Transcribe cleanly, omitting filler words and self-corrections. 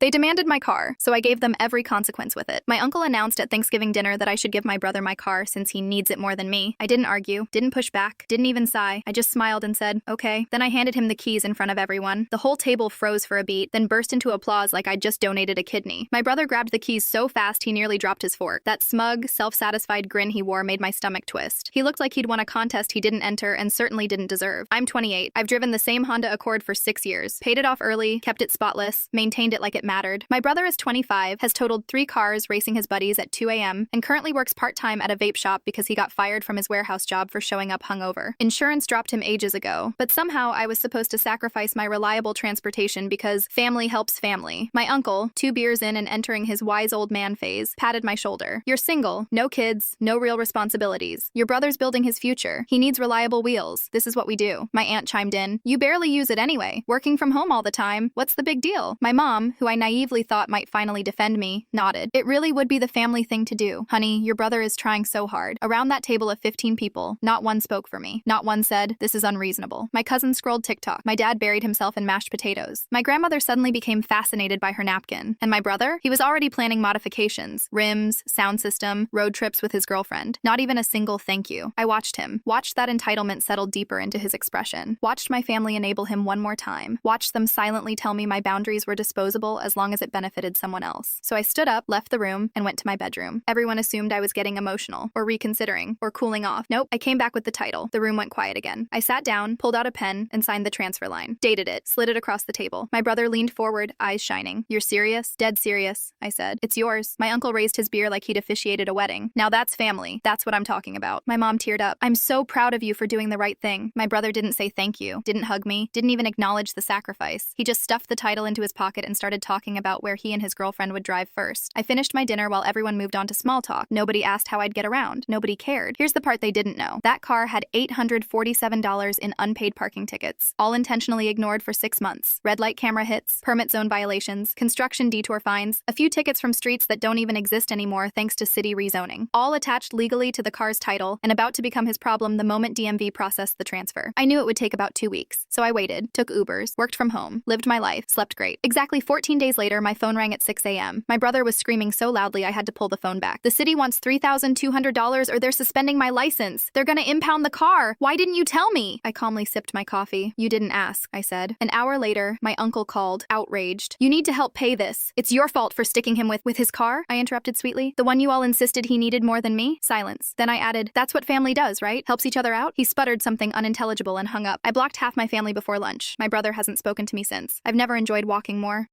They demanded my car, so I gave them every consequence with it. My uncle announced at Thanksgiving dinner that I should give my brother my car since he needs it more than me. I didn't argue, didn't push back, didn't even sigh. I just smiled and said, okay. Then I handed him the keys in front of everyone. The whole table froze for a beat, then burst into applause like I'd just donated a kidney. My brother grabbed the keys so fast he nearly dropped his fork. That smug, self-satisfied grin he wore made my stomach twist. He looked like he'd won a contest he didn't enter and certainly didn't deserve. I'm 28. I've driven the same Honda Accord for 6 years, paid it off early, kept it spotless, maintained it like it mattered. My brother is 25, has totaled 3 cars racing his buddies at 2 a.m., and currently works part-time at a vape shop because he got fired from his warehouse job for showing up hungover. Insurance dropped him ages ago, but somehow I was supposed to sacrifice my reliable transportation because family helps family. My uncle, 2 beers in and entering his wise old man phase, patted my shoulder. You're single, no kids, no real responsibilities. Your brother's building his future. He needs reliable wheels. This is what we do. My aunt chimed in. You barely use it anyway. Working from home all the time. What's the big deal? My mom, who I naively thought might finally defend me, nodded. It really would be the family thing to do. Honey, your brother is trying so hard. Around that table of 15 people, not one spoke for me. Not one said, this is unreasonable. My cousin scrolled TikTok. My dad buried himself in mashed potatoes. My grandmother suddenly became fascinated by her napkin. And my brother? He was already planning modifications. Rims, sound system, road trips with his girlfriend. Not even a single thank you. I watched him. Watched that entitlement settle deeper into his expression. Watched my family enable him one more time. Watched them silently tell me my boundaries were disposable as long as it benefited someone else. So I stood up, left the room, and went to my bedroom. Everyone assumed I was getting emotional, or reconsidering, or cooling off. Nope, I came back with the title. The room went quiet again. I sat down, pulled out a pen, and signed the transfer line. Dated it, slid it across the table. My brother leaned forward, eyes shining. You're serious? Dead serious, I said. It's yours. My uncle raised his beer like he'd officiated a wedding. Now that's family. That's what I'm talking about. My mom teared up. I'm so proud of you for doing the right thing. My brother didn't say thank you, didn't hug me, didn't even acknowledge the sacrifice. He just stuffed the title into his pocket and started talking about where he and his girlfriend would drive first. I finished my dinner while everyone moved on to small talk. Nobody asked how I'd get around. Nobody cared. Here's the part they didn't know. That car had $847 in unpaid parking tickets, all intentionally ignored for 6 months. Red light camera hits, permit zone violations, construction detour fines, a few tickets from streets that don't even exist anymore thanks to city rezoning. All attached legally to the car's title and about to become his problem the moment DMV processed the transfer. I knew it would take about 2 weeks, so I waited, took Ubers, worked from home, lived my life, slept great. Exactly 14 days later, my phone rang at 6 a.m. My brother was screaming so loudly I had to pull the phone back. The city wants $3,200 or they're suspending my license. They're gonna impound the car. Why didn't you tell me? I calmly sipped my coffee. You didn't ask, I said. An hour later, my uncle called, outraged. You need to help pay this. It's your fault for sticking him with his car? I interrupted sweetly. The one you all insisted he needed more than me? Silence. Then I added, that's what family does, right? Helps each other out? He sputtered something unintelligible and hung up. I blocked half my family before lunch. My brother hasn't spoken to me since. I've never enjoyed walking more.